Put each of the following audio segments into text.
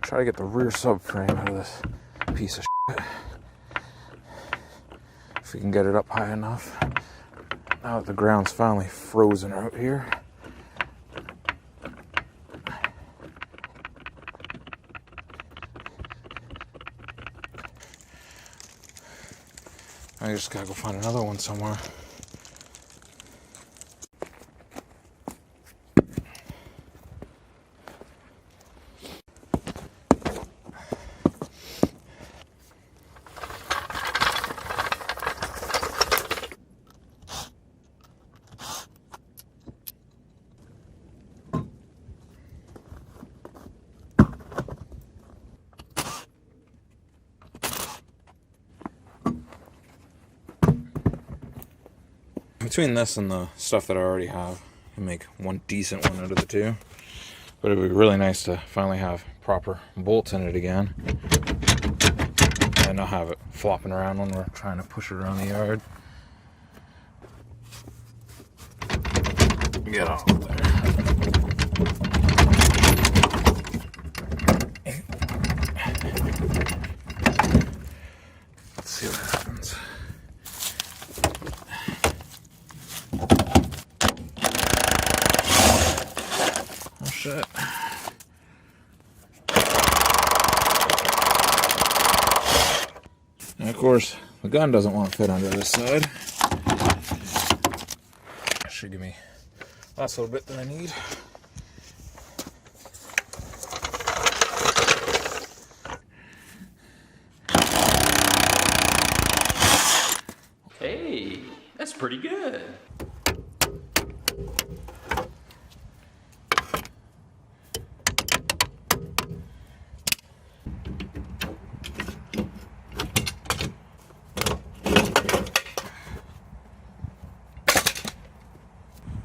Try to get the rear subframe out of this piece of shit. If we can get it up high enough. Now that the ground's finally frozen out here. I just gotta go find another one somewhere. Between this and the stuff that I already have, I can make one decent one out of the two. But it would be really nice to finally have proper bolts in it again. And not have it flopping around when we're trying to push it around the yard. Get off there. Let's see what happens. Oh shit. And of course, the gun doesn't want to fit under this side. Should give me the last little bit that I need. Hey, that's pretty good.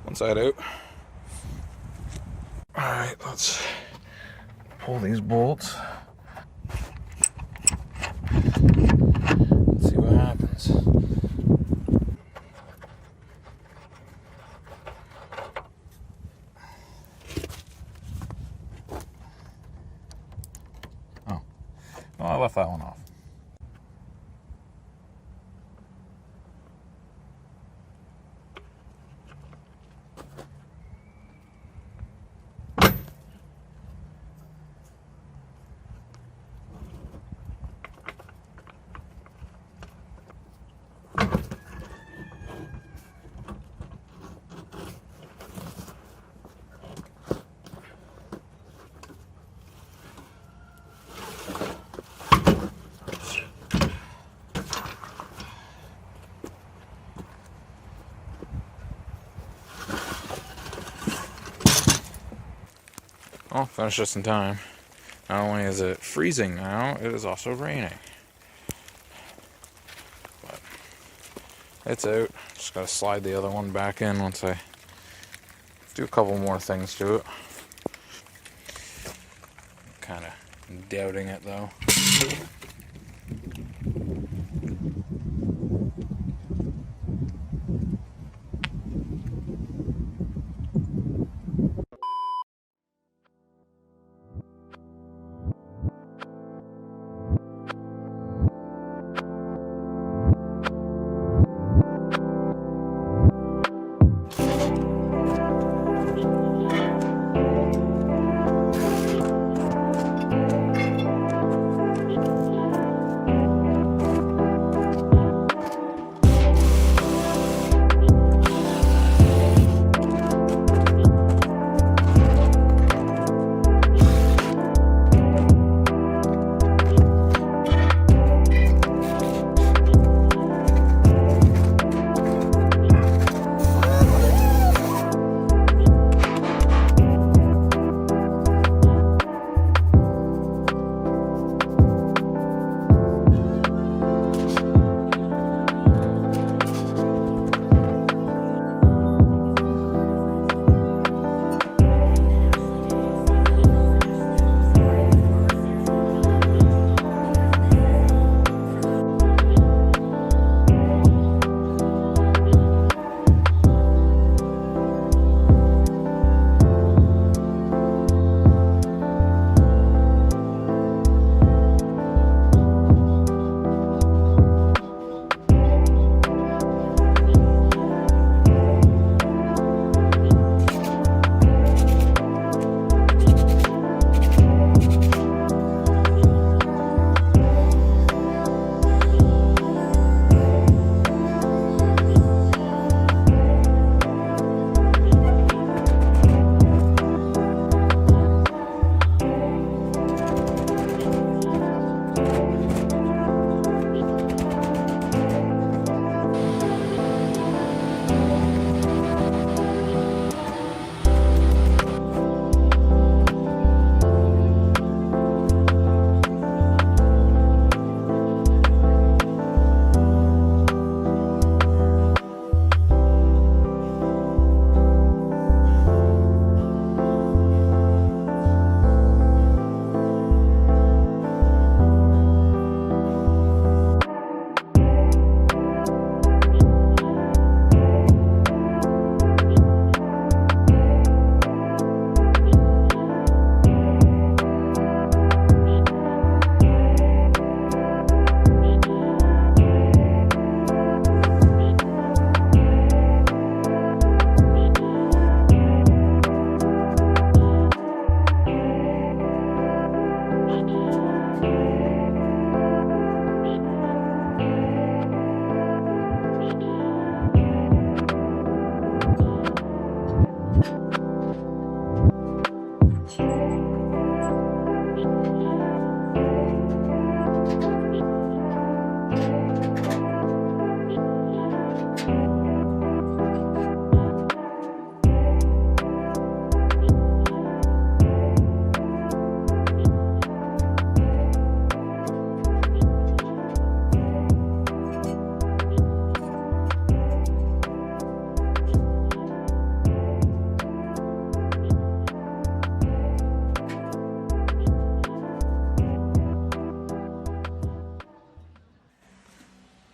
One side out. Alright, let's pull these bolts. Let's see what happens. Oh, well, I left that one off. Well, finished just in time. Not only is it freezing now, it is also raining. But it's out. Just gotta slide the other one back in once I do a couple more things to it. Kinda doubting it though.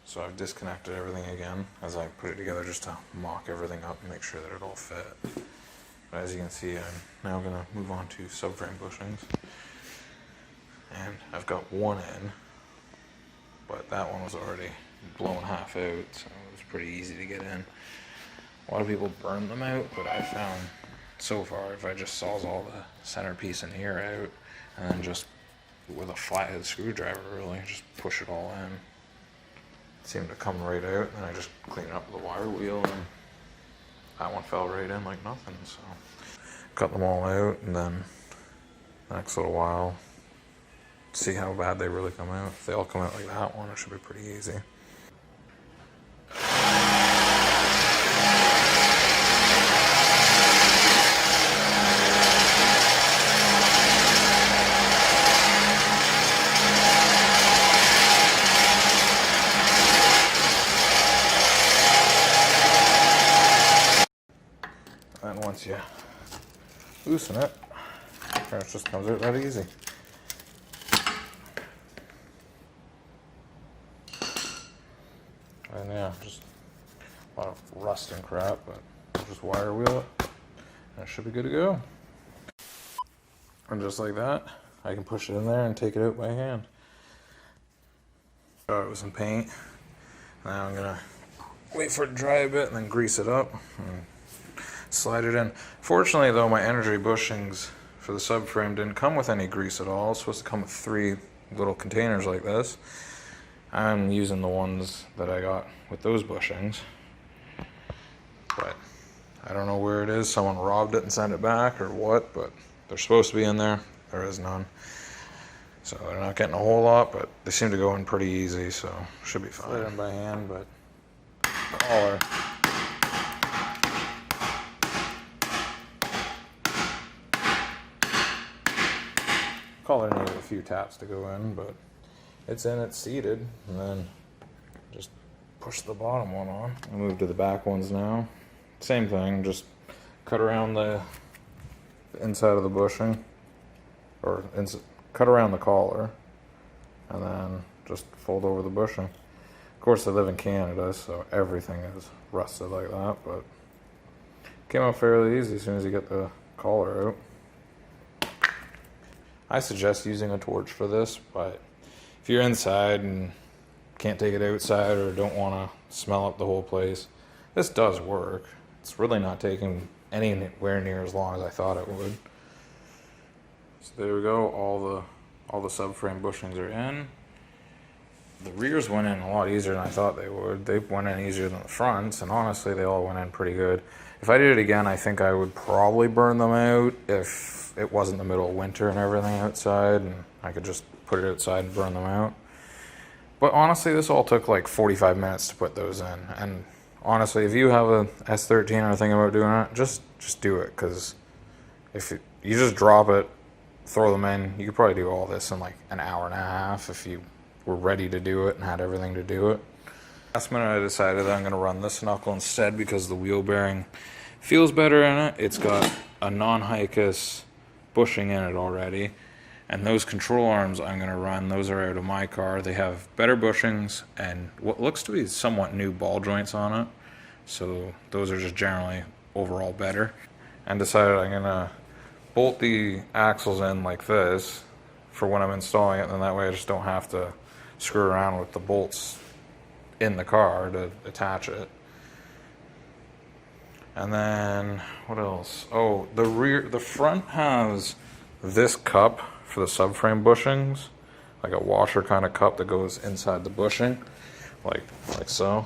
So I've disconnected everything again as I put it together just to mock everything up and make sure that it all fit. But as you can see, I'm now going to move on to subframe bushings. And I've got one in, but that one was already blown half out, so it was pretty easy to get in. A lot of people burn them out, but I found so far if I just sawzall the centerpiece in here out and then just with a flathead screwdriver really just push it all in, it seemed to come right out. And I just cleaned up the wire wheel and that one fell right in like nothing. So cut them all out, and then the next little while see how bad they really come out. If they all come out like that one, it should be pretty easy. And once you loosen it, it just comes out that easy. And yeah, just a lot of rust and crap, but I'll just wire wheel it and it should be good to go. And just like that, I can push it in there and take it out by hand. Start with some paint. Now I'm gonna wait for it to dry a bit and then grease it up and slide it in. Fortunately though, my energy bushings for the subframe didn't come with any grease at all. It's supposed to come with 3 little containers like this. I'm using the ones that I got with those bushings, but I don't know where it is. Someone robbed it and sent it back or what, but they're supposed to be in there. There is none. So they're not getting a whole lot, but they seem to go in pretty easy, so should be fine. Slid in by hand, but collar. Collar needed a few taps to go in, but it's in, it's seated, and then just push the bottom one on. I move to the back ones now. Same thing, just cut around the inside of the bushing, or cut around the collar, and then just fold over the bushing. Of course, I live in Canada, so everything is rusted like that, but came out fairly easy as soon as you get the collar out. I suggest using a torch for this, but if you're inside and can't take it outside or don't want to smell up the whole place, this does work. It's really not taking anywhere near as long as I thought it would. So there we go, all the subframe bushings are in. The rears went in a lot easier than I thought they would. They went in easier than the fronts, and honestly they all went in pretty good. If I did it again, I think I would probably burn them out if it wasn't the middle of winter and everything outside, and I could just put it outside and burn them out. But honestly, this all took like 45 minutes to put those in. And honestly, if you have a S13 or are thinking about doing it, just do it, because if you just drop it, throw them in, you could probably do all this in like an hour and a half if you were ready to do it and had everything to do it. Last minute I decided that I'm going to run this knuckle instead because the wheel bearing feels better in it. It's got a non-Hicus bushing in it already, and those control arms I'm going to run, those are out of my car. They have better bushings and what looks to be somewhat new ball joints on it, so those are just generally overall better. And decided I'm going to bolt the axles in like this for when I'm installing it, and that way I just don't have to screw around with the bolts in the car to attach it. And then what else? Oh, the front has this cup for the subframe bushings, like a washer kind of cup that goes inside the bushing, like so.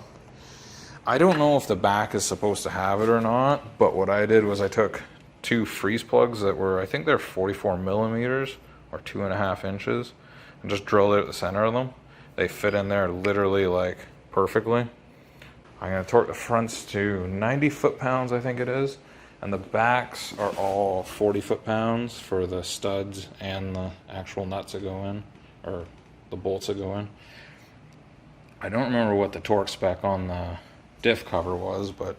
I don't know if the back is supposed to have it or not, but what I did was I took 2 freeze plugs that were, I think they're 44 millimeters or 2.5 inches, and just drilled it at the center of them. They fit in there literally like perfectly. I'm gonna torque the fronts to 90 foot-pounds, I think it is, and the backs are all 40 foot-pounds for the studs and the actual nuts that go in, or the bolts that go in. I don't remember what the torque spec on the diff cover was, but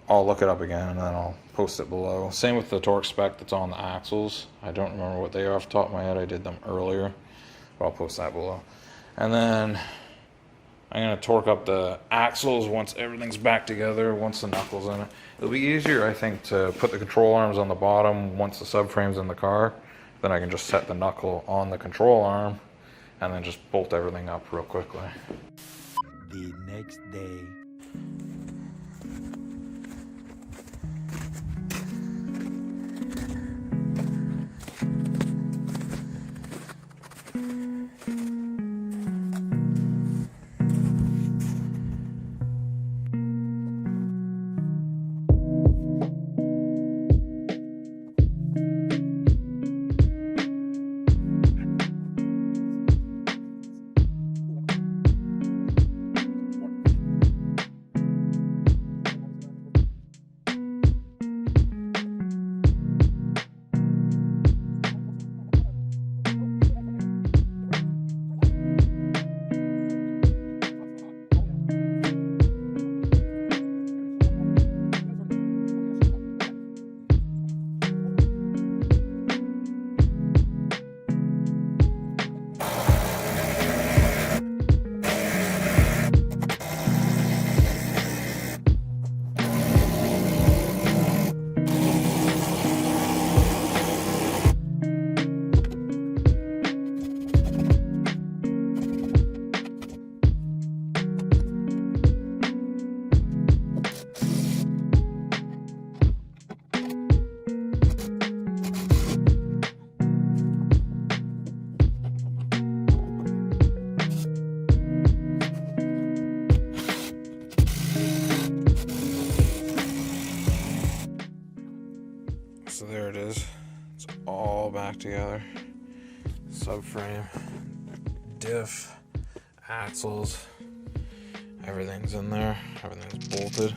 I'll look it up again and then I'll post it below. Same with the torque spec that's on the axles. I don't remember what they are off the top of my head. I did them earlier, but I'll post that below. And then I'm going to torque up the axles once everything's back together, once the knuckle's in it. It'll be easier, I think, to put the control arms on the bottom once the subframe's in the car. Then I can just set the knuckle on the control arm and then just bolt everything up real quickly. The next day. So there it is. It's all back together. Subframe, diff, axles, everything's in there. Everything's bolted.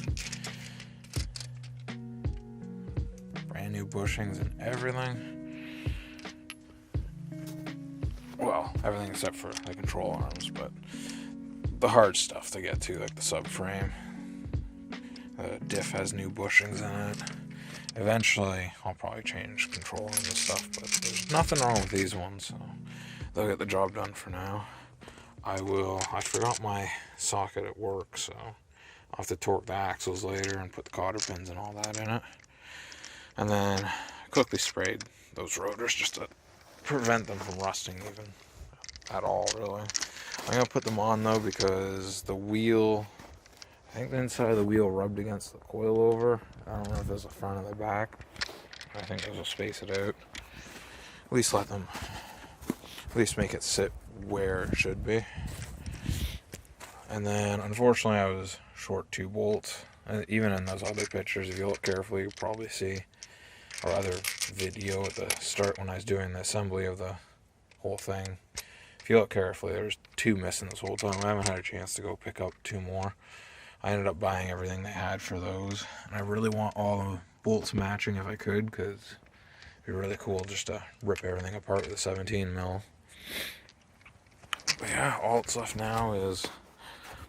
Brand new bushings and everything. Well, everything except for the control arms, but the hard stuff to get to, like the subframe. The diff has new bushings in it. Eventually, I'll probably change control arms and stuff, but there's nothing wrong with these ones, so they'll get the job done for now. I forgot my socket at work, so I'll have to torque the axles later and put the cotter pins and all that in it. And then quickly sprayed those rotors just to prevent them from rusting even at all, really. I'm going to put them on though because the wheel, I think the inside of the wheel rubbed against the coilover. I don't know if there's a front or the back. I think those will space it out. At least make it sit where it should be. And then unfortunately I was short 2 bolts. And even in those other pictures, if you look carefully, you'll probably see, or other video at the start when I was doing the assembly of the whole thing. If you look carefully, there's 2 missing this whole time. I haven't had a chance to go pick up 2 more. I ended up buying everything they had for those. And I really want all the bolts matching if I could, because it'd be really cool just to rip everything apart with a 17 mil. But yeah, all that's left now is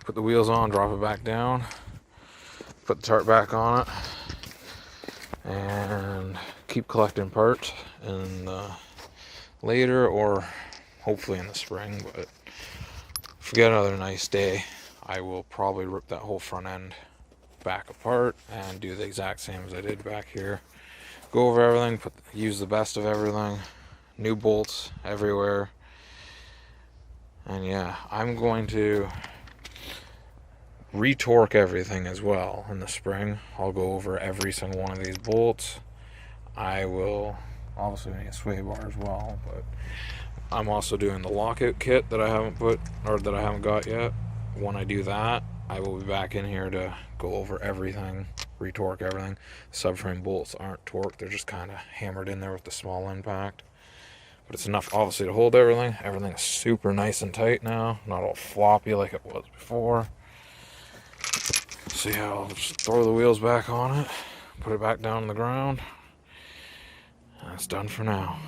put the wheels on, drop it back down, put the tarp back on it, and keep collecting parts in later or hopefully in the spring. But if we get another nice day, I will probably rip that whole front end back apart and do the exact same as I did back here. Go over everything, use the best of everything, new bolts everywhere. And yeah, I'm going to retorque everything as well in the spring. I'll go over every single one of these bolts. I will obviously we need a sway bar as well, but I'm also doing the lockout kit that I haven't got yet. When I do that, I will be back in here to go over everything, retorque everything. Subframe bolts aren't torqued, they're just kind of hammered in there with the small impact. But it's enough, obviously, to hold everything. Everything's super nice and tight now, not all floppy like it was before. So yeah, I'll just throw the wheels back on it, put it back down on the ground, and it's done for now.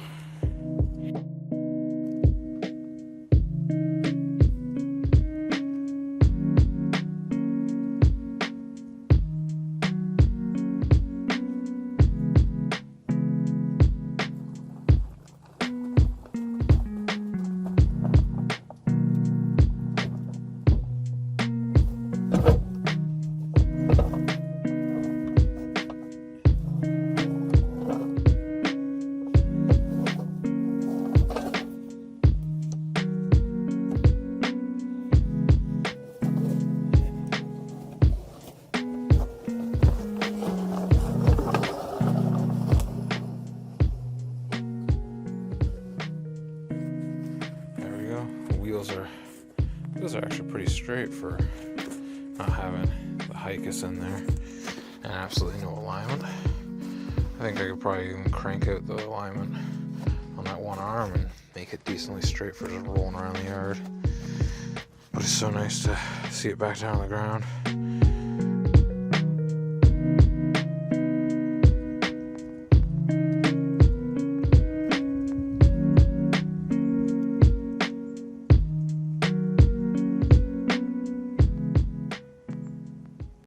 Those are actually pretty straight for not having the hicus in there, and absolutely no alignment. I think I could probably even crank out the alignment on that one arm and make it decently straight for just rolling around the yard. But it's so nice to see it back down on the ground.